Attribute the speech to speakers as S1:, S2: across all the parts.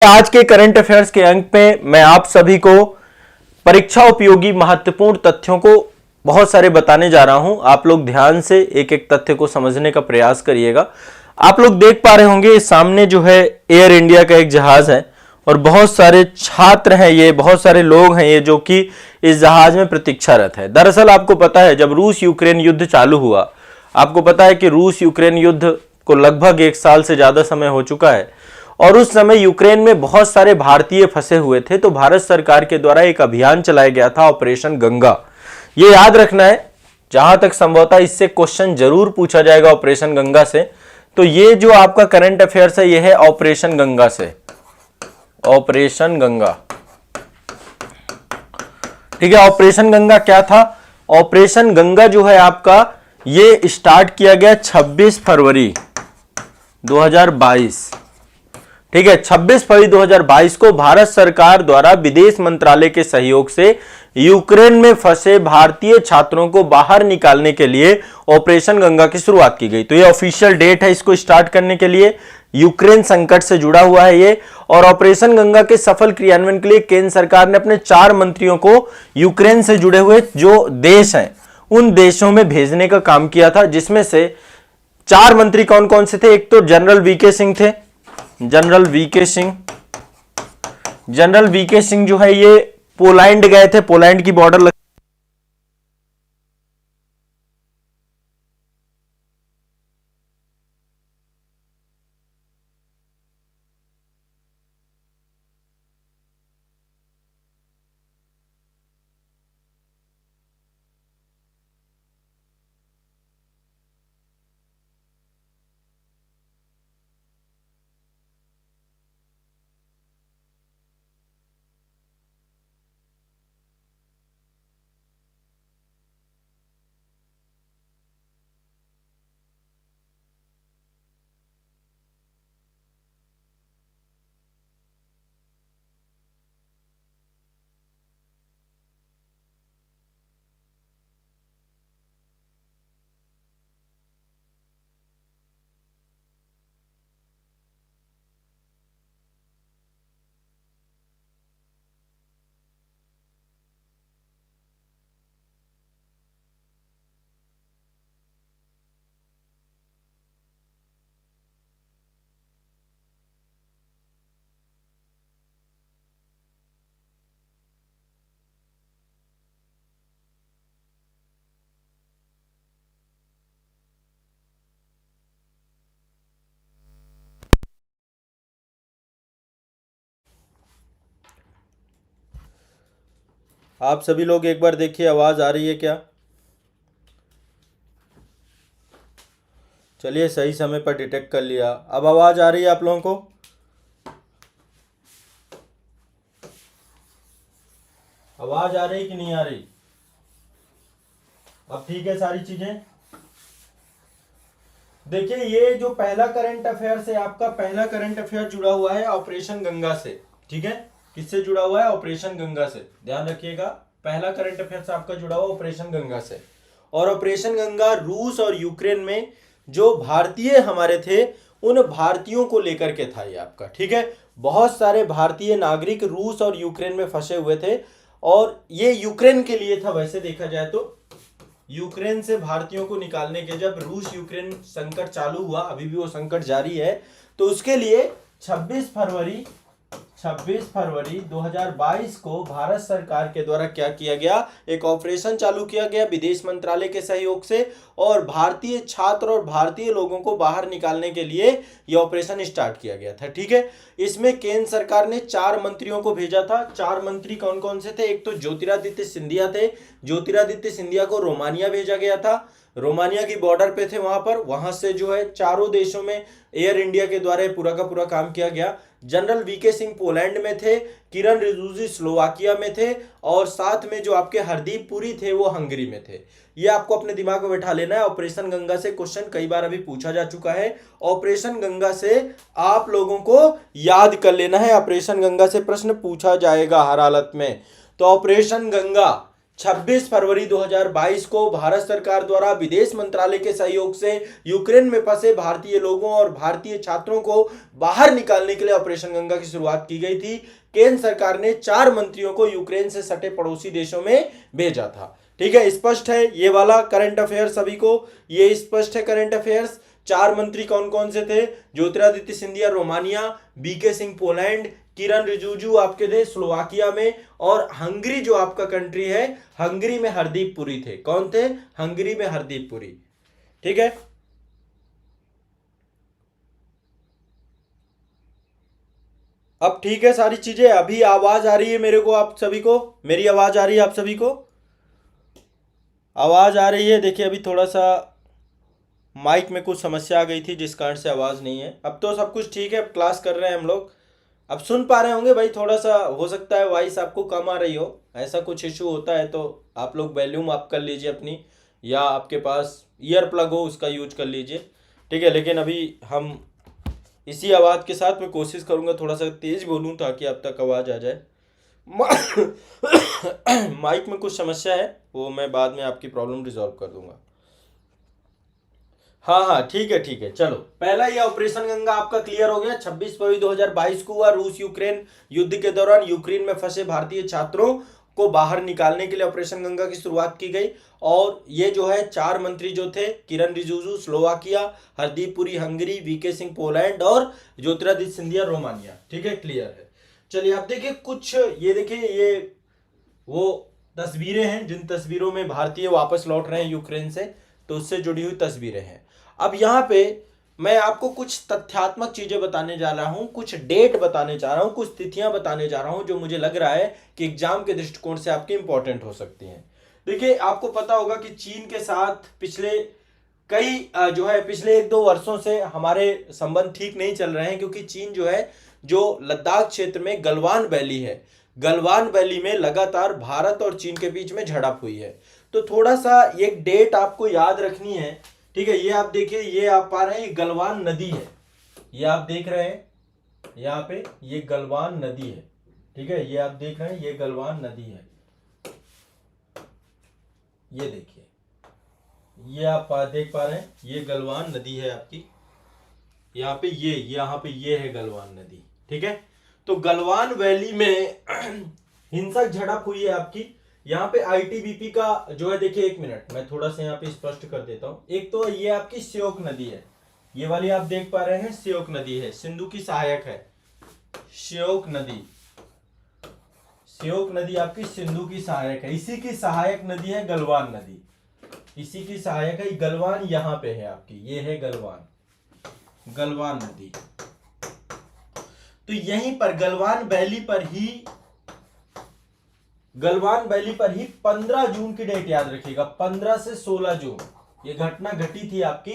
S1: आज के current affairs के अंक में मैं आप सभी को परीक्षा उपयोगी महत्वपूर्ण तथ्यों को बहुत सारे बताने जा रहा हूं। आप लोग ध्यान से एक एक तथ्य को समझने का प्रयास करिएगा। आप लोग देख पा रहे होंगे सामने जो है एयर इंडिया का एक जहाज है और बहुत सारे छात्र हैं, ये बहुत सारे लोग हैं ये जो कि इस जहाज में प्रतीक्षारत है। दरअसल आपको पता है जब रूस यूक्रेन युद्ध चालू हुआ, आपको पता है कि रूस यूक्रेन युद्ध को लगभग 1 साल से ज्यादा समय हो चुका है और उस समय यूक्रेन में बहुत सारे भारतीय फंसे हुए थे। तो भारत सरकार के द्वारा एक अभियान चलाया गया था, ऑपरेशन गंगा। ये याद रखना है, जहां तक संभवतः इससे क्वेश्चन जरूर पूछा जाएगा ऑपरेशन गंगा से। तो ये जो आपका करंट अफेयर्स है ये है ऑपरेशन गंगा से, ऑपरेशन गंगा। ठीक है, ऑपरेशन गंगा क्या था? ऑपरेशन गंगा जो है आपका ये स्टार्ट किया गया 26 फरवरी 2022। ठीक है, 26 फरवरी 2022 को भारत सरकार द्वारा विदेश मंत्रालय के सहयोग से यूक्रेन में फंसे भारतीय छात्रों को बाहर निकालने के लिए ऑपरेशन गंगा की शुरुआत की गई। तो ये ऑफिशियल डेट है इसको स्टार्ट करने के लिए। यूक्रेन संकट से जुड़ा हुआ है ये। और ऑपरेशन गंगा के सफल क्रियान्वयन के लिए केंद्र सरकार ने अपने 4 मंत्रियों को यूक्रेन से जुड़े हुए जो देश हैं उन देशों में भेजने का काम किया था, जिसमें से 4 मंत्री कौन कौन से थे? एक तो जनरल वीके सिंह थे, general V K Singh. General V K Singh जो है ये पोलैंड गए थे, पोलैंड की बॉर्डर आप सभी लोग एक बार देखिए आवाज आ रही है क्या? चलिए, सही समय पर डिटेक्ट कर लिया। अब आवाज आ रही है आप लोगों को? आवाज आ रही कि नहीं आ रही? अब ठीक है सारी चीजें। देखिए, ये जो पहला करंट अफेयर है आपका, पहला करंट अफेयर जुड़ा हुआ है ऑपरेशन गंगा से। ठीक है, किससे जुड़ा हुआ है? ऑपरेशन गंगा से। ध्यान रखिएगा, पहला करंट अफेयर आपका जुड़ा हुआ ऑपरेशन गंगा से। और ऑपरेशन गंगा रूस और यूक्रेन में जो भारतीय हमारे थे उन भारतीयों को लेकर के था ये आपका। ठीक है, बहुत सारे भारतीय नागरिक रूस और यूक्रेन में फंसे हुए थे और ये यूक्रेन के लिए था। वैसे देखा जाए तो यूक्रेन से भारतीयों को निकालने के, जब रूस यूक्रेन संकट चालू हुआ, अभी भी वो संकट जारी है, तो उसके लिए 26 फरवरी 2022 को भारत सरकार के द्वारा क्या किया गया? एक ऑपरेशन चालू किया गया विदेश मंत्रालय के सहयोग से और भारतीय छात्र और भारतीय लोगों को बाहर निकालने के लिए यह ऑपरेशन स्टार्ट किया गया था। ठीक है, इसमें केंद्र सरकार ने 4 मंत्रियों को भेजा था। 4 मंत्री कौन कौन से थे? एक तो ज्योतिरादित्य सिंधिया थे। ज्योतिरादित्य सिंधिया को रोमानिया भेजा गया था, रोमानिया की बॉर्डर पे थे वहां पर। वहां से जो है चारों देशों में एयर इंडिया के द्वारा पूरा का पूरा काम किया गया। जनरल वीके सिंह पोलैंड में थे, किरण रिजिजू स्लोवाकिया में थे और साथ में जो आपके हरदीप पुरी थे वो हंगरी में थे। ये आपको अपने दिमाग में बैठा लेना है। ऑपरेशन गंगा से क्वेश्चन कई बार अभी पूछा जा चुका है। ऑपरेशन गंगा से आप लोगों को याद कर लेना है, ऑपरेशन गंगा से प्रश्न पूछा जाएगा हर हालत में। तो ऑपरेशन गंगा 26 फरवरी 2022 को भारत सरकार द्वारा विदेश मंत्रालय के सहयोग से यूक्रेन में फंसे भारतीय लोगों और भारतीय छात्रों को बाहर निकालने के लिए ऑपरेशन गंगा की शुरुआत की गई थी। केंद्र सरकार ने 4 मंत्रियों को यूक्रेन से सटे पड़ोसी देशों में भेजा था। ठीक है, स्पष्ट है ये वाला करंट अफेयर सभी को, ये स्पष्ट है करंट अफेयर्स। 4 मंत्री कौन कौन से थे? ज्योतिरादित्य सिंधिया रोमानिया, बीके सिंह पोलैंड, किरण रिजिजू आपके थे स्लोवाकिया में, और हंगरी जो आपका कंट्री है, हंगरी में हरदीप पुरी थे। कौन थे? हंगरी में हरदीप पुरी। ठीक है, अब ठीक है सारी चीजें। अभी आवाज आ रही है मेरे को आप सभी को? मेरी आवाज आ रही है आप सभी को? आवाज आ रही है? देखिए अभी थोड़ा सा माइक में कुछ समस्या आ गई थी जिस कारण से आवाज नहीं है। अब तो सब कुछ ठीक है, अब क्लास कर रहे हैं हम लोग, अब सुन पा रहे होंगे भाई। थोड़ा सा हो सकता है वॉइस आपको कम आ रही हो, ऐसा कुछ इशू होता है तो आप लोग वॉल्यूम अप कर लीजिए अपनी, या आपके पास ईयर प्लग हो उसका यूज कर लीजिए। ठीक है, लेकिन अभी हम इसी आवाज़ के साथ मैं कोशिश करूंगा थोड़ा सा तेज बोलूं ताकि आप तक आवाज़ आ जाए। माइक में कुछ समस्या है, वो मैं बाद में आपकी प्रॉब्लम रिजॉल्व कर दूंगा। हाँ हाँ ठीक है ठीक है, चलो पहला ये ऑपरेशन गंगा आपका क्लियर हो गया। 26 फरवरी 2022 को हुआ। रूस यूक्रेन युद्ध के दौरान यूक्रेन में फंसे भारतीय छात्रों को बाहर निकालने के लिए ऑपरेशन गंगा की शुरुआत की गई। और ये जो है 4 मंत्री जो थे, Kiran Rijiju Slovakia, Hardeep Puri Hungary, VK Singh Poland और ज्योतिरादित्य सिंधिया रोमानिया। ठीक है, क्लियर है। चलिए आप देखिए कुछ, ये देखिए ये वो तस्वीरें हैं जिन तस्वीरों में भारतीय वापस लौट रहे हैं यूक्रेन से, तो उससे जुड़ी हुई तस्वीरें हैं। अब यहाँ पे मैं आपको कुछ तथ्यात्मक चीजें बताने जा रहा हूँ, कुछ डेट बताने जा रहा हूँ, कुछ तिथियां बताने जा रहा हूँ जो मुझे लग रहा है कि एग्जाम के दृष्टिकोण से आपके इंपॉर्टेंट हो सकती हैं। देखिए आपको पता होगा कि चीन के साथ पिछले जो है पिछले 1-2 वर्षों से हमारे संबंध ठीक नहीं चल रहे हैं, क्योंकि चीन जो है जो लद्दाख क्षेत्र में गलवान वैली है, गलवान वैली में लगातार भारत और चीन के बीच में झड़प हुई है। तो थोड़ा सा ये डेट आपको याद रखनी है। ठीक है, ये आप देखिए, ये आप पा रहे हैं, ये गलवान नदी है, ये आप देख रहे हैं यहाँ पे, ये गलवान नदी है। ठीक है, ये आप देख रहे हैं, ये गलवान नदी है, ये देखिए, ये आप देख पा रहे हैं, ये गलवान नदी है आपकी, यहाँ पे ये है गलवान नदी। ठीक है, तो गलवान वैली में हिंसक झड़प हुई है आपकी। यहाँ पे आईटीबीपी का जो है, देखिए 1 मिनट मैं थोड़ा सा यहाँ पे स्पष्ट कर देता हूँ। एक तो ये आपकी श्योक नदी है, ये वाली आप देख पा रहे हैं, श्योक नदी है, सिंधु की सहायक है। श्योक नदी, श्योक नदी आपकी सिंधु की सहायक है। इसी की सहायक नदी है गलवान नदी, इसी की सहायक है। गलवान यहाँ पे है आपकी, ये है गलवान, गलवान नदी। तो यहीं पर गलवान वैली पर ही 15 जून की डेट याद रखिएगा, 15 से 16 जून ये घटना घटी थी आपकी।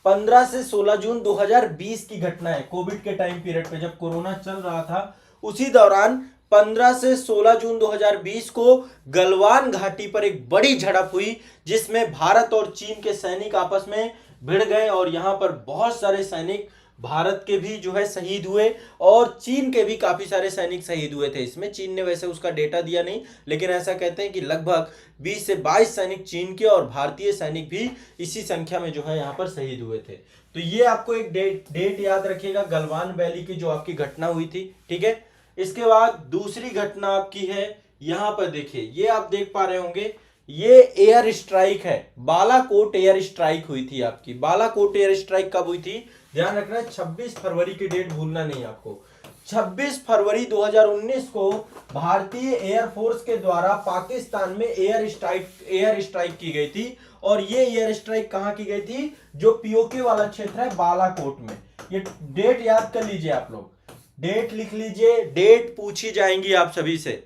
S1: 15 से 16 जून 2020 की घटना है, कोविड के टाइम पीरियड पे जब कोरोना चल रहा था, उसी दौरान 15 से 16 जून 2020 को गलवान घाटी पर एक बड़ी झड़प हुई, जिसमें भारत और चीन के सैनिक आपस में भिड़ गए और यहां पर बहुत सारे सैनिक भारत के भी जो है शहीद हुए और चीन के भी काफी सारे सैनिक शहीद हुए थे। इसमें चीन ने वैसे उसका डेटा दिया नहीं, लेकिन ऐसा कहते हैं कि लगभग 20 से 22 सैनिक चीन के और भारतीय सैनिक भी इसी संख्या में जो है यहाँ पर शहीद हुए थे। तो ये आपको एक डेट याद रखिएगा, गलवान वैली की जो आपकी घटना हुई थी। ठीक है, इसके बाद दूसरी घटना आपकी है, यहाँ पर देखिए, ये आप देख पा रहे होंगे, ये एयर स्ट्राइक है, बालाकोट एयर स्ट्राइक हुई थी आपकी। बालाकोट एयर स्ट्राइक कब हुई थी? ध्यान रखना है, 26 फरवरी की डेट भूलना नहीं आपको। 26 फरवरी 2019 को भारतीय एयरफोर्स के द्वारा पाकिस्तान में एयर स्ट्राइक की गई थी। और ये एयर स्ट्राइक कहां की गई थी? जो पीओके वाला क्षेत्र है बालाकोट में। ये डेट याद कर लीजिए आप लोग, डेट लिख लीजिए, डेट पूछी जाएंगी आप सभी से।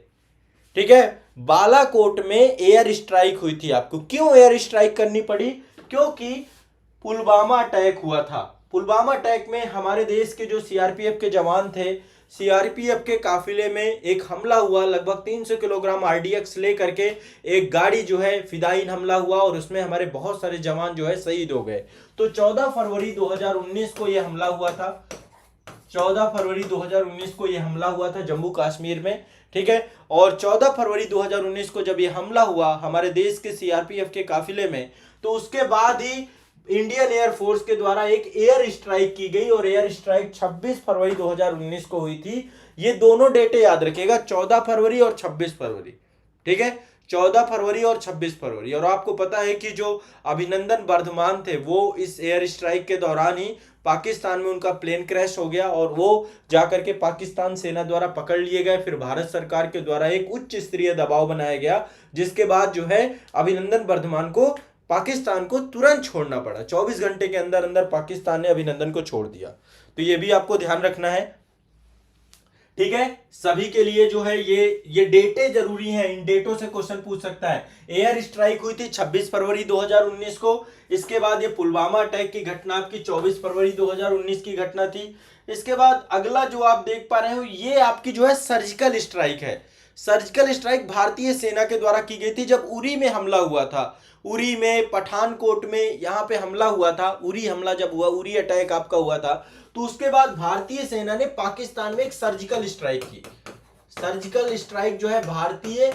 S1: ठीक है, बालाकोट में एयर स्ट्राइक हुई थी आपको। क्यों एयर स्ट्राइक करनी पड़ी? क्योंकि पुलवामा अटैक हुआ था। पुलवामा अटैक में हमारे देश के जो सीआरपीएफ के जवान थे, सीआरपीएफ के काफिले में एक हमला हुआ, लगभग 300 किलोग्राम आरडीएक्स लेकर के एक गाड़ी जो है फिदायीन हमला हुआ और उसमें हमारे बहुत सारे जवान जो है शहीद हो गए। तो 14 फरवरी 2019 को यह हमला हुआ था। 14 फरवरी 2019 को ये हमला हुआ था जम्मू कश्मीर में, ठीक है। और 14 फरवरी 2019 को जब ये हमला हुआ हमारे देश के सीआरपीएफ के काफिले में, तो उसके बाद ही इंडियन एयर फोर्स के द्वारा एक एयर स्ट्राइक की गई, और एयर स्ट्राइक 26 फरवरी 2019 को हुई थी। ये दोनों डेटे याद रखिएगा, 14 फरवरी और 26 फरवरी, ठीक है, 14 फरवरी और 26 फरवरी। और आपको पता है कि जो अभिनंदन वर्धमान थे वो इस एयर स्ट्राइक के दौरान ही पाकिस्तान में उनका प्लेन क्रैश हो गया, और वो जाकर के पाकिस्तान सेना द्वारा पकड़ लिए गए। फिर भारत सरकार के द्वारा एक उच्च स्तरीय दबाव बनाया गया, जिसके बाद जो है अभिनंदन वर्धमान को पाकिस्तान को तुरंत छोड़ना पड़ा। 24 घंटे के अंदर अंदर पाकिस्तान ने अभिनंदन को छोड़ दिया। तो ये भी आपको ध्यान रखना है, ठीक है। सभी के लिए जो है ये डेटे जरूरी हैं, इन डेटों से क्वेश्चन पूछ सकता है। एयर स्ट्राइक हुई थी 26 फरवरी 2019 को। इसके बाद ये पुलवामा अटैक की घटना आपकी 24 फरवरी 2019 की घटना थी। इसके बाद अगला जो आप देख पा रहे हो ये आपकी जो है सर्जिकल स्ट्राइक है। सर्जिकल स्ट्राइक भारतीय सेना के द्वारा की गई थी जब उरी में हमला हुआ था। उरी में, पठानकोट में, यहाँ पे हमला हुआ था। उरी हमला जब हुआ, उरी अटैक आपका हुआ था, तो उसके बाद भारतीय सेना ने पाकिस्तान में एक सर्जिकल स्ट्राइक की। सर्जिकल स्ट्राइक जो है भारतीय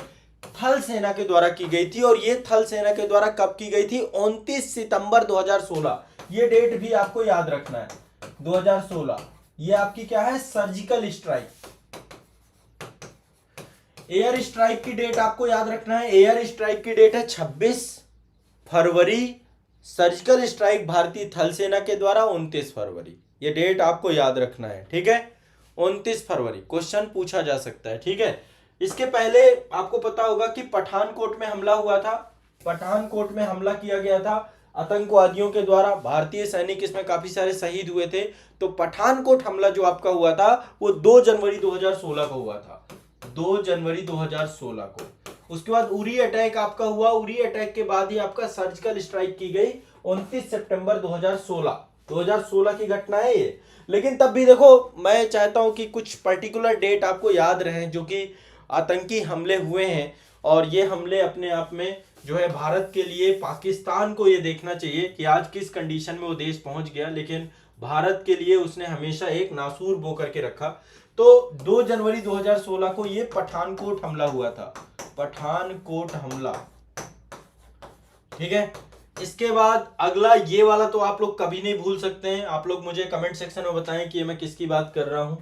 S1: थल सेना के द्वारा की गई थी, और ये थल सेना के द्वारा कब की गई थी? 29 सितंबर 2016। ये डेट भी आपको याद रखना है, 2016। ये आपकी क्या है? Surgical strike. एयर स्ट्राइक की डेट आपको याद रखना है। एयर स्ट्राइक की डेट है 26 फरवरी। सर्जिकल स्ट्राइक भारतीय थल सेना के द्वारा 29 फरवरी। ये डेट आपको याद रखना है, ठीक है। 29 फरवरी क्वेश्चन पूछा जा सकता है, ठीक है। इसके पहले आपको पता होगा कि पठानकोट में हमला हुआ था। पठानकोट में हमला किया गया था आतंकवादियों के द्वारा। भारतीय सैनिक इसमें काफी सारे शहीद हुए थे। तो पठानकोट हमला जो आपका हुआ था वो 2 जनवरी 2016 को हुआ था, 2 जनवरी 2016 को। उसके बाद उरी अटैक आपका हुआ। उरी अटैक के बाद ही आपका सर्जिकल स्ट्राइक की गई 29 सितंबर 2016 की घटना है ये। लेकिन तब भी देखो, मैं चाहता हूं कि कुछ पर्टिकुलर डेट आपको याद रहे जो कि आतंकी हमले हुए हैं, और ये हमले अपने आप में जो है भारत के लिए, पाकिस्तान को ये देखना चाहिए कि आज किस कंडीशन में वो देश पहुंच गया, लेकिन भारत के लिए उसने हमेशा एक नासूर बो करके रखा। तो 2 जनवरी 2016 को ये पठानकोट हमला हुआ था, पठानकोट हमला, ठीक है। इसके बाद अगला ये वाला तो आप लोग कभी नहीं भूल सकते हैं। आप लोग मुझे कमेंट सेक्शन में बताएं कि मैं किसकी बात कर रहा हूं।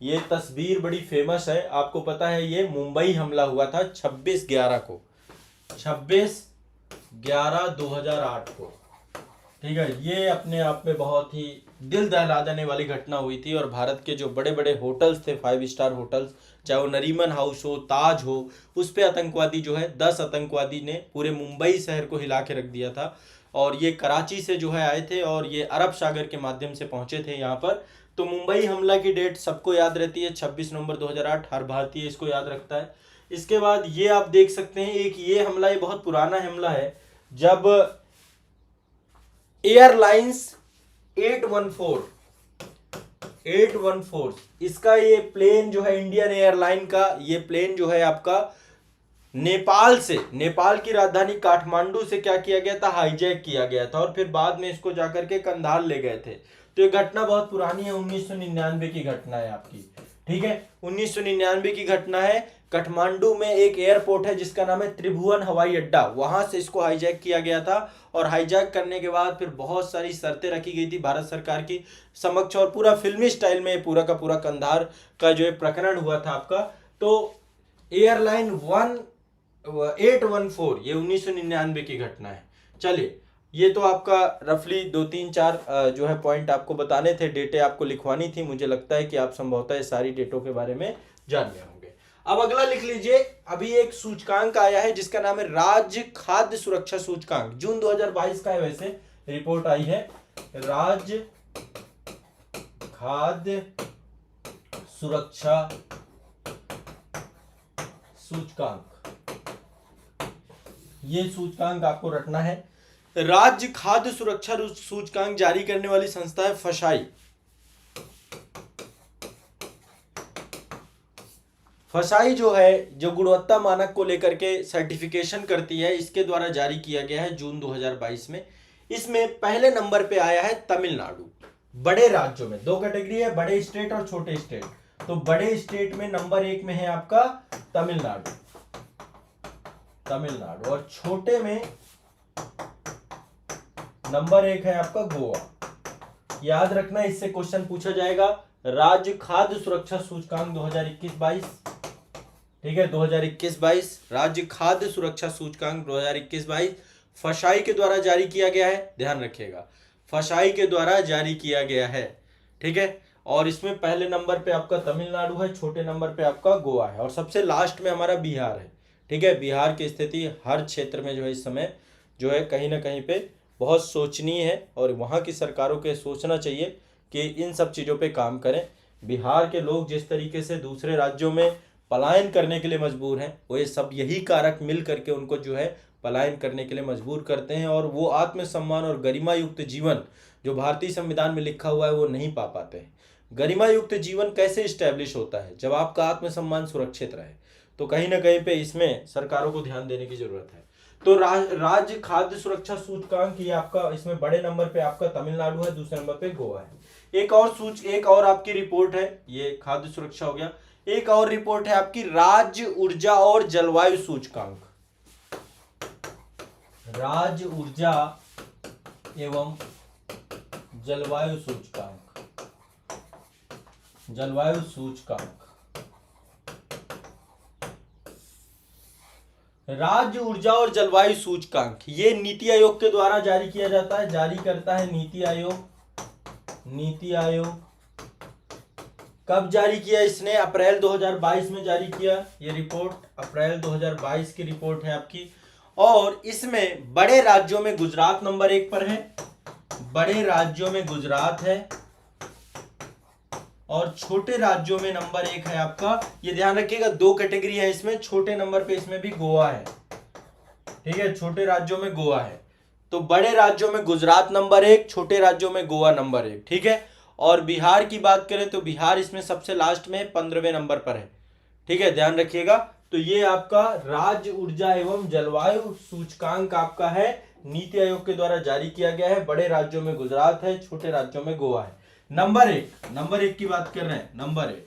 S1: ये तस्वीर बड़ी फेमस है, आपको पता है ये मुंबई हमला हुआ था 26/11 को, 26/11/2008 को, ठीक है। ये अपने आप में बहुत ही दिल दहला देने वाली घटना हुई थी, और भारत के जो बड़े बड़े होटल्स थे, 5 स्टार होटल्स, चाहे वो नरीमन हाउस हो, ताज हो, उस पे आतंकवादी जो है 10 आतंकवादी ने पूरे मुंबई शहर को हिला के रख दिया था। और ये कराची से जो है आए थे, और ये अरब सागर के माध्यम से पहुंचे थे यहाँ पर। तो मुंबई हमला की डेट सबको याद रहती है, 26 नवंबर 2008, हर भारतीय इसको याद रखता है। इसके बाद ये आप देख सकते हैं एक ये हमला, ये बहुत पुराना हमला है, जब एयरलाइंस 814 इसका ये प्लेन जो है, इंडियन एयरलाइन का ये प्लेन जो है आपका नेपाल से, नेपाल की राजधानी काठमांडू से क्या किया गया था? हाईजैक किया गया था, और फिर बाद में इसको जाकर के कंधार ले गए थे। तो ये घटना बहुत पुरानी है, 1999 की घटना है आपकी, ठीक है। 1999 की घटना है। काठमांडू में एक एयरपोर्ट है जिसका नाम है त्रिभुवन हवाई अड्डा, वहां से इसको हाईजैक किया गया था। और हाईजैक करने के बाद फिर बहुत सारी शर्तें रखी गई थी भारत सरकार की समक्ष, और पूरा फिल्मी स्टाइल में पूरा का पूरा कंधार का जो है प्रकरण हुआ था आपका। तो एयरलाइन 814 ये 1999 की घटना है। चलिए, ये तो आपका रफली 2-3-4 जो है पॉइंट आपको बताने थे, डेटें आपको लिखवानी थी। मुझे लगता है कि आप संभवतः ये सारी डेटों के बारे में जान गए होंगे। अब अगला लिख लीजिए, अभी एक सूचकांक आया है जिसका नाम है राज्य खाद्य सुरक्षा सूचकांक, जून 2022 का है। वैसे रिपोर्ट आई है राज्य खाद्य सुरक्षा सूचकांक। ये सूचकांक आपको रखना है। राज्य खाद्य सुरक्षा सूचकांक जारी करने वाली संस्था है फसाई। फसाई जो है, जो गुणवत्ता मानक को लेकर के सर्टिफिकेशन करती है, इसके द्वारा जारी किया गया है जून 2022 में। इसमें पहले नंबर पे आया है तमिलनाडु। बड़े राज्यों में, दो कैटेगरी है, बड़े स्टेट और छोटे स्टेट। तो बड़े स्टेट में नंबर 1 में है आपका तमिलनाडु, तमिलनाडु, और छोटे में नंबर 1 है आपका गोवा। याद रखना, इससे क्वेश्चन पूछा जाएगा। राज्य खाद्य सुरक्षा सूचकांक 2021-22, ठीक है, 2021-22 राज्य खाद्य सुरक्षा सूचकांक 2021-22 फसाई के द्वारा जारी किया गया है, ध्यान रखिएगा, फसाई के द्वारा जारी किया गया है, ठीक है। और इसमें पहले नंबर पे आपका तमिलनाडु है, छोटे नंबर पे आपका गोवा है, और सबसे लास्ट में हमारा बिहार है, ठीक है। बिहार की स्थिति हर क्षेत्र में जो है इस समय जो है कहीं ना कहीं पे बहुत सोचनीय है, और वहाँ की सरकारों के सोचना चाहिए कि इन सब चीज़ों पे काम करें। बिहार के लोग जिस तरीके से दूसरे राज्यों में पलायन करने के लिए मजबूर हैं, वो ये सब यही कारक मिल करके उनको जो है पलायन करने के लिए मजबूर करते हैं, और वो आत्मसम्मान और गरिमा युक्त जीवन जो भारतीय संविधान में लिखा हुआ है वो नहीं पा पाते हैं। गरिमा युक्त जीवन कैसे स्टैब्लिश होता है? जब आपका आत्मसम्मान सुरक्षित रहे। तो कहीं ना कहीं पे इसमें सरकारों को ध्यान देने की जरूरत है। तो राज्य खाद्य सुरक्षा सूचकांक ये आपका, इसमें बड़े नंबर पे आपका तमिलनाडु है, दूसरे नंबर पे गोवा है। एक और आपकी रिपोर्ट है, ये खाद्य सुरक्षा हो गया। एक और रिपोर्ट है आपकी राज्य ऊर्जा और जलवायु सूचकांक, राज्य ऊर्जा एवं जलवायु सूचकांक, जलवायु सूचकांक। राज्य ऊर्जा और जलवायु सूचकांक ये नीति आयोग के द्वारा जारी किया जाता है, जारी करता है नीति आयोग। नीति आयोग कब जारी किया इसने? अप्रैल 2022 में जारी किया। ये रिपोर्ट अप्रैल 2022 की रिपोर्ट है आपकी। और इसमें बड़े राज्यों में गुजरात नंबर 1 पर है, बड़े राज्यों में गुजरात है, और छोटे राज्यों में नंबर 1 है आपका, ये ध्यान रखिएगा, 2 कैटेगरी है इसमें, छोटे नंबर पे इसमें भी गोवा है, ठीक है, छोटे राज्यों में गोवा है। तो बड़े राज्यों में गुजरात नंबर 1, छोटे राज्यों में गोवा नंबर 1, ठीक है। और बिहार की बात करें तो बिहार इसमें सबसे लास्ट में 15वें नंबर पर है, ठीक है, ध्यान रखिएगा। तो ये आपका राज्य ऊर्जा एवं जलवायु सूचकांक आपका है, नीति आयोग के द्वारा जारी किया गया है। बड़े राज्यों में गुजरात है, छोटे राज्यों में गोवा है। नंबर 1 की बात कर रहे हैं, नंबर 1,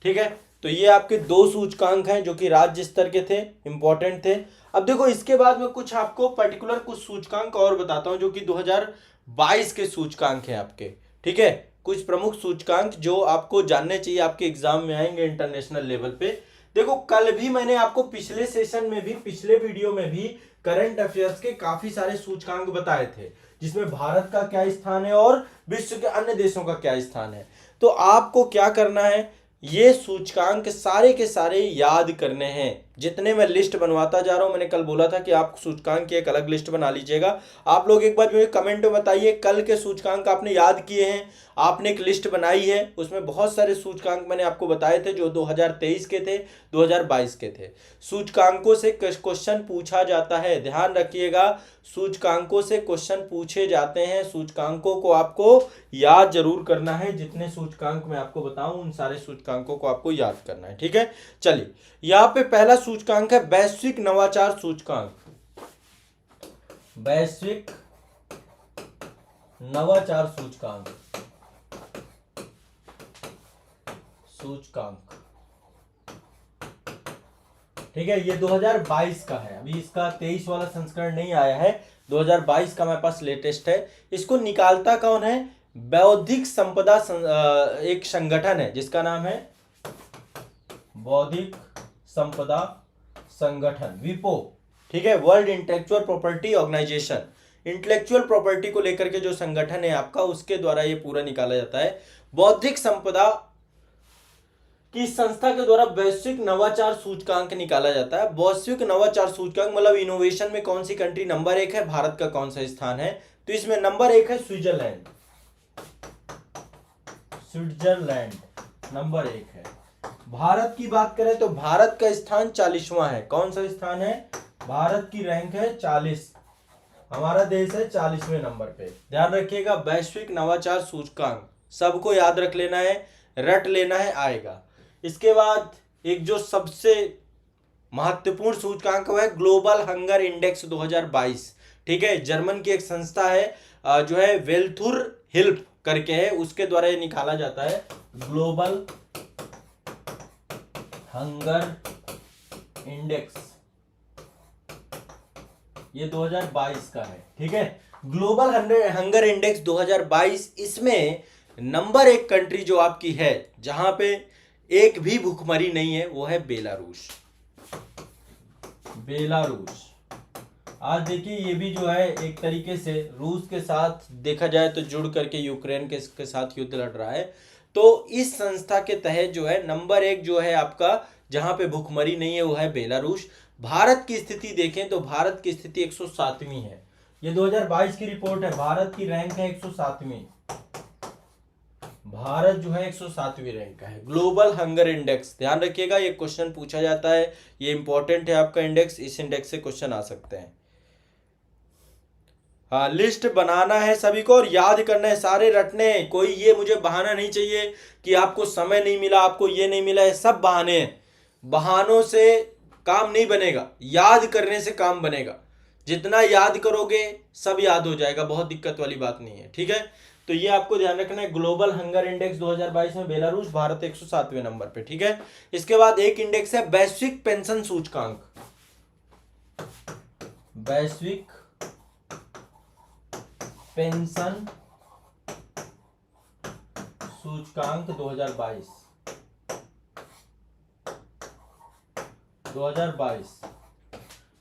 S1: ठीक है। तो ये आपके 2 सूचकांक हैं जो कि राज्य स्तर के थे, इंपॉर्टेंट थे। अब देखो इसके बाद में कुछ आपको पर्टिकुलर कुछ सूचकांक और बताता हूं जो कि 2022 के सूचकांक हैं आपके, ठीक है। कुछ प्रमुख सूचकांक जो आपको जानने चाहिए, आपके एग्जाम में आएंगे इंटरनेशनल लेवल पे। देखो कल भी मैंने आपको पिछले सेशन में भी, पिछले वीडियो में भी करंट अफेयर्स के काफी सारे सूचकांक बताए थे, जिसमें भारत का क्या स्थान है और विश्व के अन्य देशों का क्या स्थान है। तो आपको क्या करना है, ये सूचकांक सारे के सारे याद करने हैं। जितने मैं लिस्ट बनवाता जा रहा हूं, मैंने कल बोला था कि आप सूचकांक की एक अलग लिस्ट बना लीजिएगा। आप लोग एक बार मुझे कमेंट में बताइए कल के सूचकांक आपने याद किए हैं, आपने एक लिस्ट बनाई है, उसमें बहुत सारे सूचकांक मैंने आपको बताए थे जो 2023 के थे, 2022 के थे। सूचकांकों से क्वेश्चन पूछा जाता है, ध्यान रखिएगा, सूचकांकों से क्वेश्चन पूछे जाते हैं। सूचकांकों को आपको याद जरूर करना है। जितने सूचकांक मैं आपको बताऊं उन सारे सूचकांकों को आपको याद करना है, ठीक है। चलिए यहां पे पहला सूचकांक है वैश्विक नवाचार सूचकांक, वैश्विक नवाचार सूचकांक, सूचकांक, ठीक है। ये 2022 का है, अभी इसका 23 वाला संस्करण नहीं आया है, 2022 का मेरे पास लेटेस्ट है। इसको निकालता कौन है? बौद्धिक संपदा एक संगठन है जिसका नाम है बौद्धिक संपदा संगठन, विपो, ठीक है, world intellectual property organization. Intellectual property को लेकर के जो संगठन है आपका, उसके द्वारा ये पूरा निकाला जाता है। बौद्धिक संपदा की संस्था के द्वारा वैश्विक नवाचार सूचकांक निकाला जाता है। वैश्विक नवाचार सूचकांक मतलब इनोवेशन में कौन सी कंट्री नंबर 1 है, भारत का कौन सा स्थान है। तो इसमें नंबर 1 है स्विट्जरलैंड, स्विट्जरलैंड नंबर 1 है। भारत की बात करें तो भारत का स्थान 40वां है। कौन सा स्थान है? भारत की रैंक है 40, हमारा देश है 40वें नंबर पे। ध्यान रखिएगा, वैश्विक नवाचार सूचकांक सबको याद रख लेना है, रट लेना है, आएगा। इसके बाद एक जो सबसे महत्वपूर्ण सूचकांक है ग्लोबल हंगर इंडेक्स 2022, ठीक है, जर्मन की एक संस्था है जो है वेल्थुर हिल्प करके है, उसके द्वारा ये निकाला जाता है। ग्लोबल हंगर इंडेक्स, ये 2022 का है। ठीक है, ग्लोबल हंगर इंडेक्स 2022, इसमें नंबर 1 कंट्री जो आपकी है जहां पे एक भी भूखमरी नहीं है वो है बेलारूस। बेलारूस आज देखिए ये भी जो है एक तरीके से रूस के साथ देखा जाए तो जुड़ करके यूक्रेन के साथ युद्ध लड़ रहा है। तो इस संस्था के तहत जो है नंबर 1 जो है आपका जहां पे भूखमरी नहीं है वो है बेलारूस। भारत की स्थिति देखें तो भारत की स्थिति 107वीं है। ये 2022 की रिपोर्ट है, भारत की रैंक है 107वीं। भारत जो है 107वीं रैंक का है। ग्लोबल हंगर इंडेक्स ध्यान रखिएगा, ये क्वेश्चन पूछा जाता है, ये इंपॉर्टेंट है आपका इंडेक्स, इस इंडेक्स से क्वेश्चन आ सकते हैं। हाँ, लिस्ट बनाना है सभी को और याद करना है, सारे रटने, कोई ये मुझे बहाना नहीं चाहिए कि आपको समय नहीं मिला, आपको ये नहीं मिला, है सब बहाने हैं। बहानों से काम नहीं बनेगा, याद करने से काम बनेगा। जितना याद करोगे सब याद हो जाएगा, बहुत दिक्कत वाली बात नहीं है। ठीक है, तो ये आपको ध्यान रखना है। ग्लोबल हंगर इंडेक्स 2022 में बेलारूस, भारत 107वें नंबर पे। ठीक है, इसके बाद एक इंडेक्स है वैश्विक पेंशन सूचकांक। वैश्विक पेंशन सूचकांक 2022।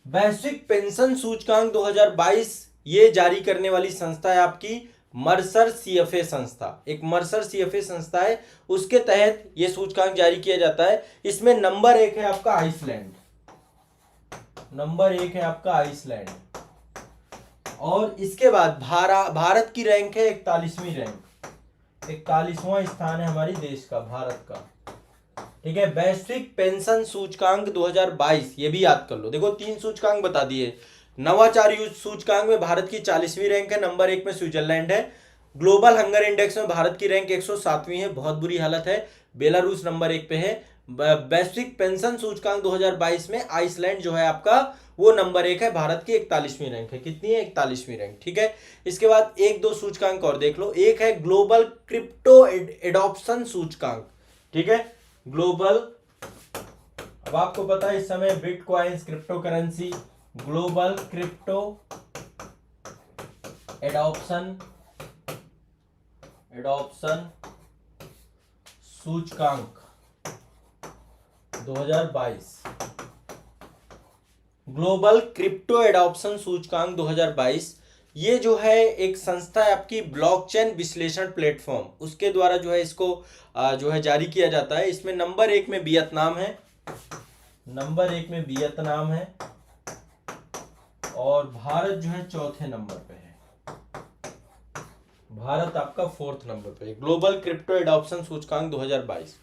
S1: वैश्विक पेंशन सूचकांक 2022 ये जारी करने वाली संस्था है आपकी मर्सर सीएफए संस्था। एक मर्सर सीएफए संस्था है, उसके तहत ये सूचकांक जारी किया जाता है। इसमें नंबर 1 है आपका आइसलैंड, नंबर 1 है आपका आइसलैंड। और इसके बाद भारत की रैंक है 41वीं रैंक, 41वां स्थान है हमारी देश का, भारत का। ठीक है, वैश्विक पेंशन सूचकांक 2022 ये भी याद कर लो। देखो 3 सूचकांक बता दिए। नवाचार सूचकांक में भारत की 40वीं रैंक है, नंबर 1 में स्विट्जरलैंड है। ग्लोबल हंगर इंडेक्स में भारत की रैंक 107वीं है, बहुत बुरी हालत है। बेलारूस नंबर 1 पे है। वैश्विक पेंशन सूचकांक 2022 में आइसलैंड जो है आपका वो नंबर 1 है, भारत की 41वीं रैंक है। कितनी है? 41वीं रैंक। ठीक है, इसके बाद 1-2 सूचकांक और देख लो। एक है ग्लोबल क्रिप्टो एडॉप्शन सूचकांक। ठीक है, ग्लोबल, अब आपको पता है इस समय bitcoins, crypto currency, global crypto adoption सूचकांक 2022। ग्लोबल क्रिप्टो एडॉप्शन सूचकांक 2022 ये जो है एक संस्था है आपकी ब्लॉकचेन विश्लेषण प्लेटफॉर्म, उसके द्वारा जो है इसको जो है जारी किया जाता है। इसमें नंबर 1 में वियतनाम है, नंबर 1 में वियतनाम है और भारत जो है 4थे नंबर पे है। भारत आपका 4th नंबर पे है। ग्लोबल क्रिप्टो एडॉप्शन सूचकांक 2022,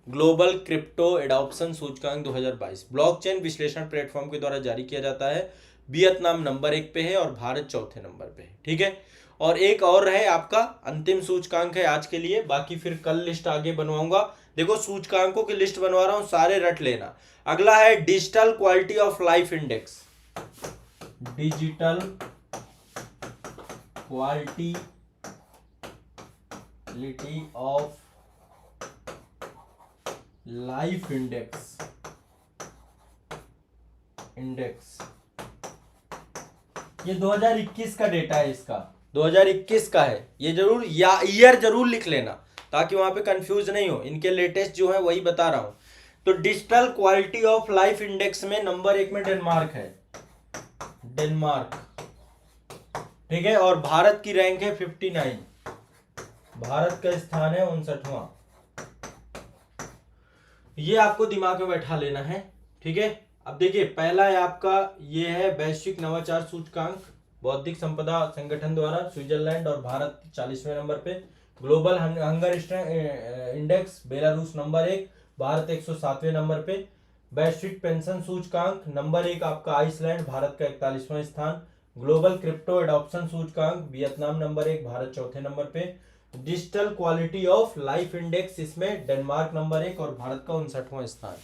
S1: ग्लोबल क्रिप्टो एडॉप्शन सूचकांक 2022 ब्लॉकचेन विश्लेषण प्लेटफॉर्म के द्वारा जारी किया जाता है। वियतनाम नंबर 1 पे है और भारत 4थे नंबर पे है। ठीक है, और एक और है आपका अंतिम सूचकांक है आज के लिए, बाकी फिर कल लिस्ट आगे बनवाऊंगा। देखो सूचकांकों की लिस्ट बनवा रहा हूं, सारे रट लेना। अगला है digital quality of life index, digital quality of life index. ये 2021 का डेटा है, इसका 2021 का है। ये जरूर या ईयर जरूर लिख लेना ताकि वहां पे कंफ्यूज नहीं हो। इनके लेटेस्ट जो है वही बता रहा हूं। तो digital quality of life index में नंबर 1 में डेनमार्क है, डेनमार्क। ठीक है, और भारत की रैंक है 59, भारत का स्थान है 59वां। ये आपको दिमाग में बैठा लेना है। ठीक है, अब देखिए पहला है आपका ये है वैश्विक नवाचार सूचकांक बौद्धिक संपदा संगठन द्वारा, स्विट्जरलैंड और भारत 40वें नंबर पे। Global hunger index Belarus number 1, Bharat 107वें नंबर पे। वैश्विक पेंशन सूचकांक नंबर 1 आपका आइसलैंड, भारत का 41वां स्थान। ग्लोबल क्रिप्टो एडॉप्शन सूचकांक वियतनाम नंबर 1, भारत 4थे नंबर पे। Digital quality of life index इसमें डेनमार्क नंबर 1 और भारत का 59वां स्थान।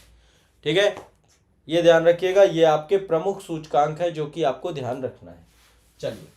S1: ठीक है, ये ध्यान रखिएगा, ये आपके प्रमुख सूचकांक है जो कि आपको ध्यान रखना है। चलिए,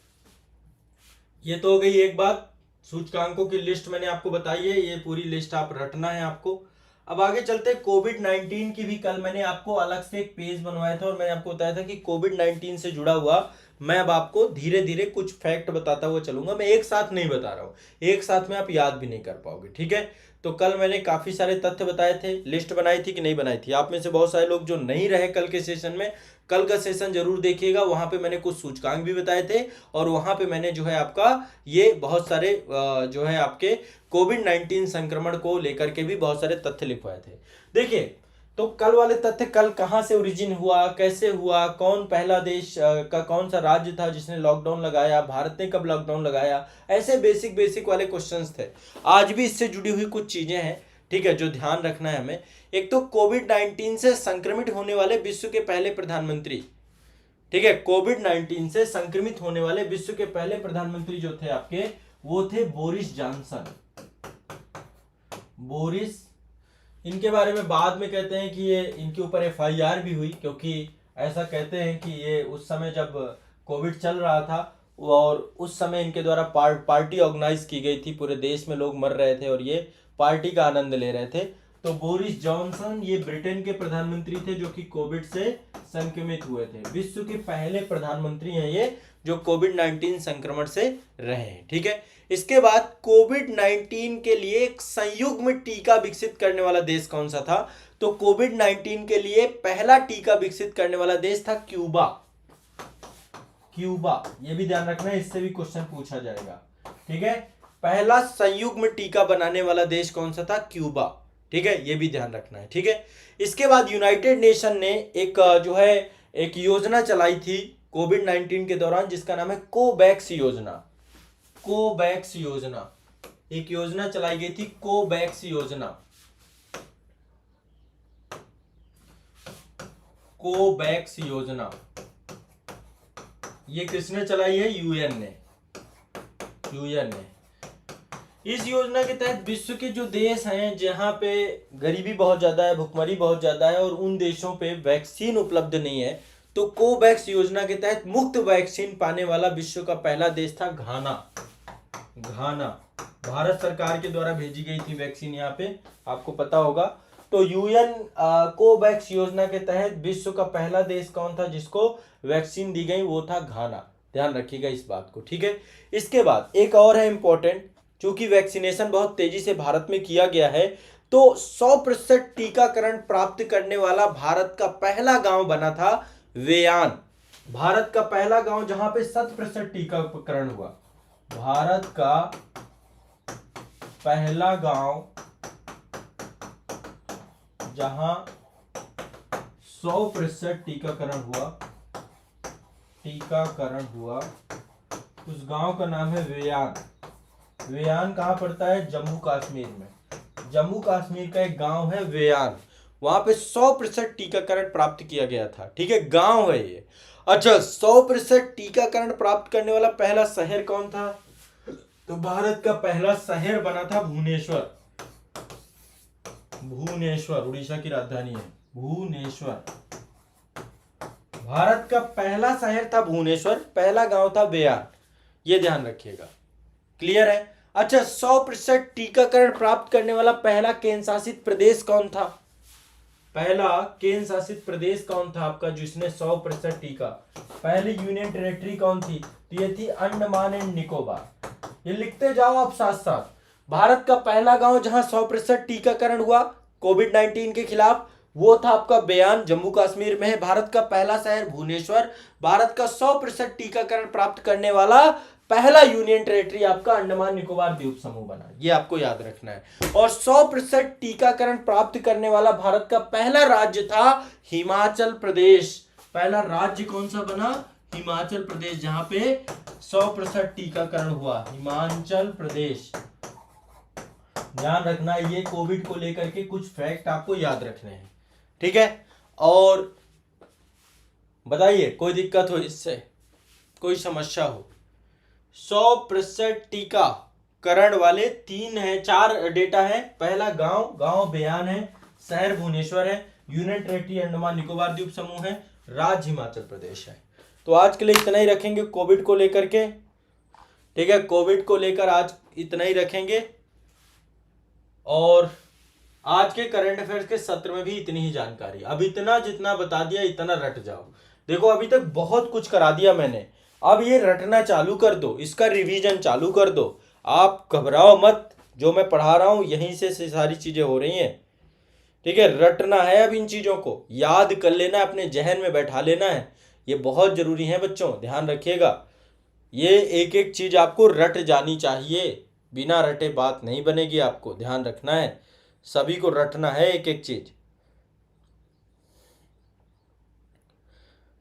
S1: ये तो हो गई एक बात, सूचकांकों की लिस्ट मैंने आपको बताई है, ये पूरी लिस्ट आप रटना है आपको। अब आगे चलते कोविड-19 की भी कल मैंने आपको अलग से एक पेज बनवाया था और मैंने आपको बताया था कि कोविड-19 से जुड़ा हुआ मैं अब आपको धीरे धीरे कुछ फैक्ट बताता हुआ चलूंगा, मैं एक साथ नहीं बता रहा हूं, एक साथ में आप याद भी नहीं कर पाओगे, ठीक है। तो कल मैंने काफी सारे तथ्य बताए थे, लिस्ट बनाई थी कि नहीं बनाई थी, आप में से बहुत सारे लोग जो नहीं रहे कल के सेशन में, कल का सेशन जरूर देखिएगा, वहां पे मैंने कुछ सूचकांक भी बताए थे और वहां पे मैंने जो है आपका ये बहुत सारे जो है आपके कोविड-19 संक्रमण को लेकर के भी बहुत सारे तथ्य लिखवाए थे। देखिए, तो कल वाले तथ्य, कल कहां से ओरिजिन हुआ, कैसे हुआ, कौन पहला देश का कौन सा राज्य था जिसने लॉकडाउन लगाया, भारत ने कब लॉकडाउन लगाया, ऐसे बेसिक बेसिक वाले क्वेश्चंस थे। आज भी इससे जुड़ी हुई कुछ चीजें हैं, ठीक है, जो ध्यान रखना है हमें। एक तो कोविड-19 से संक्रमित होने वाले विश्व के पहले प्रधानमंत्री, ठीक है, कोविड-19 से संक्रमित होने वाले विश्व के पहले प्रधानमंत्री जो थे आपके, वो थे बोरिस जॉनसन। बोरिस, इनके बारे में बाद में कहते हैं कि ये इनके ऊपर एफआईआर भी हुई, क्योंकि ऐसा कहते हैं कि ये उस समय जब कोविड चल रहा था और उस समय इनके द्वारा पार्टी ऑर्गेनाइज की गई थी, पूरे देश में लोग मर रहे थे और ये पार्टी का आनंद ले रहे थे। तो बोरिस जॉनसन ये ब्रिटेन के प्रधानमंत्री थे जो कि कोविड से संक्रमित हुए थे, विश्व के पहले प्रधानमंत्री हैं ये जो कोविड-19 संक्रमण से रहे हैं, ठीक है। इसके बाद कोविड-19 के लिए एक संयुग्म टीका विकसित करने वाला देश कौन सा था, तो कोविड-19 के लिए पहला टीका विकसित करने वाला देश था क्यूबा। क्यूबा, ये भी ध्यान रखना है, इससे भी क्वेश्चन पूछा जाएगा, ठीक है। पहला संयुग्म टीका बनाने वाला देश कौन सा था, क्यूबा, ठीक है, ये भी ध्यान रखना है, ठीक है। इसके बाद यूनाइटेड नेशन ने एक जो है एक योजना चलाई थी कोविड-19 के दौरान जिसका नाम है कोवैक्स योजना। कोवैक्स योजना, एक योजना चलाई गई थी कोवैक्स योजना। कोवैक्स योजना ये किसने चलाई है, यूएन ने। यूएन ने इस योजना के तहत विश्व के जो देश हैं जहां पे गरीबी बहुत ज्यादा है, भुखमरी बहुत ज्यादा है और उन देशों पे वैक्सीन उपलब्ध नहीं है, तो कोवैक्स योजना के तहत मुफ्त वैक्सीन पाने वाला विश्व का पहला देश था घाना। घाना, भारत सरकार के द्वारा भेजी गई थी वैक्सीन, यहाँ पे आपको पता होगा। तो यूएन कोवैक्स योजना के तहत विश्व का पहला देश कौन था जिसको वैक्सीन दी गई, वो था घाना। ध्यान रखिएगा इस बात को, ठीक है। इसके बाद एक और है इंपॉर्टेंट, चूंकि वैक्सीनेशन बहुत तेजी से भारत में किया गया है, तो 100% टीकाकरण प्राप्त करने वाला भारत का पहला गांव बना था वेयान। भारत का पहला गांव जहां पे 100% टीकाकरण हुआ, भारत का पहला गांव जहां 100% टीकाकरण हुआ, उस गांव का नाम है वेयान। वेयान कहां पड़ता है, जम्मू कश्मीर में। जम्मू कश्मीर का एक गांव है वेयान, वहां पे 100% टीकाकरण प्राप्त किया गया था, ठीक है, गांव है ये। अच्छा, 100% टीकाकरण प्राप्त करने वाला पहला शहर कौन था, तो भारत का पहला शहर बना था भुवनेश्वर। भुवनेश्वर उड़ीसा की राजधानी है, भुवनेश्वर। भारत का पहला शहर था भुवनेश्वर, पहला गांव था वेयान, ये ध्यान रखिएगा, क्लियर है। अच्छा, 100% टीकाकरण प्राप्त करने वाला पहला केंद्र शासित प्रदेश कौन था, पहला केंद्र शासित प्रदेश कौन था आपका जिसने 100% टीका, पहली यूनियन टेरिटरी कौन थी, तो ये थी अंडमान एंड निकोबार। ये लिखते जाओ आप साथ साथ। भारत का पहला गांव जहां 100% टीकाकरण हुआ कोविड-19 के खिलाफ, वो था आपका बयान, जम्मू कश्मीर में है। भारत का पहला शहर भुवनेश्वर। भारत का 100% टीकाकरण प्राप्त करने वाला पहला यूनियन टेरिटरी आपका अंडमान निकोबार द्वीप समूह बना, ये आपको याद रखना है। और 100% टीकाकरण प्राप्त करने वाला भारत का पहला राज्य था हिमाचल प्रदेश। पहला राज्य कौन सा बना, हिमाचल प्रदेश, जहां पे 100% टीकाकरण हुआ, हिमाचल प्रदेश। ध्यान रखना, ये कोविड को लेकर के कुछ फैक्ट आपको याद रखने हैं, ठीक है। और बताइए कोई दिक्कत हो इससे, कोई समस्या हो। 100% टीकाकरण वाले 4 डेटा है, पहला गांव बयान है, शहर भुवनेश्वर है, यूनियन टेरिटरी अंडमान निकोबार द्वीप समूह है, राज्य हिमाचल प्रदेश है। तो आज के लिए इतना ही रखेंगे कोविड को लेकर के, ठीक है, कोविड को लेकर आज इतना ही रखेंगे। और आज के करंट अफेयर्स के सत्र में भी इतनी ही जानकारी। अब इतना जितना बता दिया इतना रट जाओ। देखो अभी तक बहुत कुछ करा दिया मैंने, अब ये रटना चालू कर दो, इसका रिवीजन चालू कर दो। आप घबराओ मत, जो मैं पढ़ा रहा हूं यहीं से सारी चीजें हो रही हैं, ठीक है। रटना है, अब इन चीजों को याद कर लेना, अपने जहन में बैठा लेना है, ये बहुत जरूरी है बच्चों, ध्यान रखिएगा। ये एक एक चीज आपको रट जानी चाहिए, बिना रटे बात नहीं बनेगी, आपको ध्यान रखना है, सभी को रटना है एक एक चीज।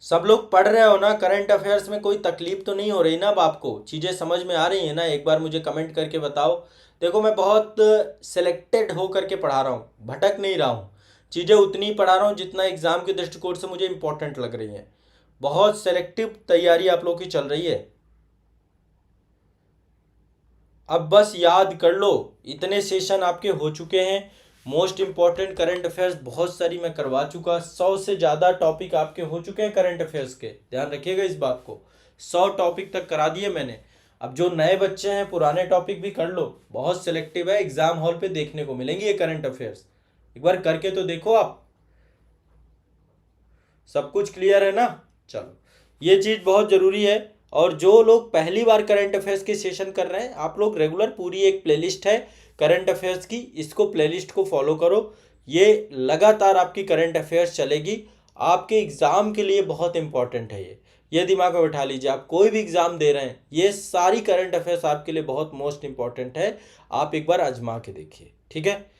S1: सब लोग पढ़ रहे हो ना करंट अफेयर्स में, कोई तकलीफ तो नहीं हो रही ना? अब आपको चीजें समझ में आ रही है ना? एक बार मुझे कमेंट करके बताओ। देखो मैं बहुत सिलेक्टेड हो करके पढ़ा रहा हूँ, भटक नहीं रहा हूँ, चीजें उतनी पढ़ा रहा हूँ जितना एग्जाम के दृष्टिकोण से मुझे इंपॉर्टेंट लग रही है। बहुत सेलेक्टिव तैयारी आप लोगों की चल रही है। अब बस याद कर लो, इतने सेशन आपके हो चुके हैं, मोस्ट इंपॉर्टेंट करंट अफेयर्स बहुत सारी मैं करवा चुका, 100 से ज़्यादा टॉपिक आपके हो चुके हैं करंट अफेयर्स के, ध्यान रखिएगा इस बात को, 100 टॉपिक तक करा दिए मैंने। अब जो नए बच्चे हैं पुराने टॉपिक भी कर लो, बहुत सिलेक्टिव है, एग्जाम हॉल पे देखने को मिलेंगे ये करंट अफेयर्स, एक बार करके तो देखो आप। सब कुछ क्लियर है ना? चलो ये चीज़ बहुत ज़रूरी है। और जो लोग पहली बार करंट अफेयर्स के सेशन कर रहे हैं, आप लोग रेगुलर पूरी एक प्लेलिस्ट है करंट अफेयर्स की, इसको प्लेलिस्ट को फॉलो करो, ये लगातार आपकी करंट अफेयर्स चलेगी, आपके एग्ज़ाम के लिए बहुत इंपॉर्टेंट है ये दिमाग में बैठा लीजिए। आप कोई भी एग्ज़ाम दे रहे हैं, ये सारी करंट अफेयर्स आपके लिए बहुत मोस्ट इंपॉर्टेंट है, आप एक बार आजमा के देखिए, ठीक है।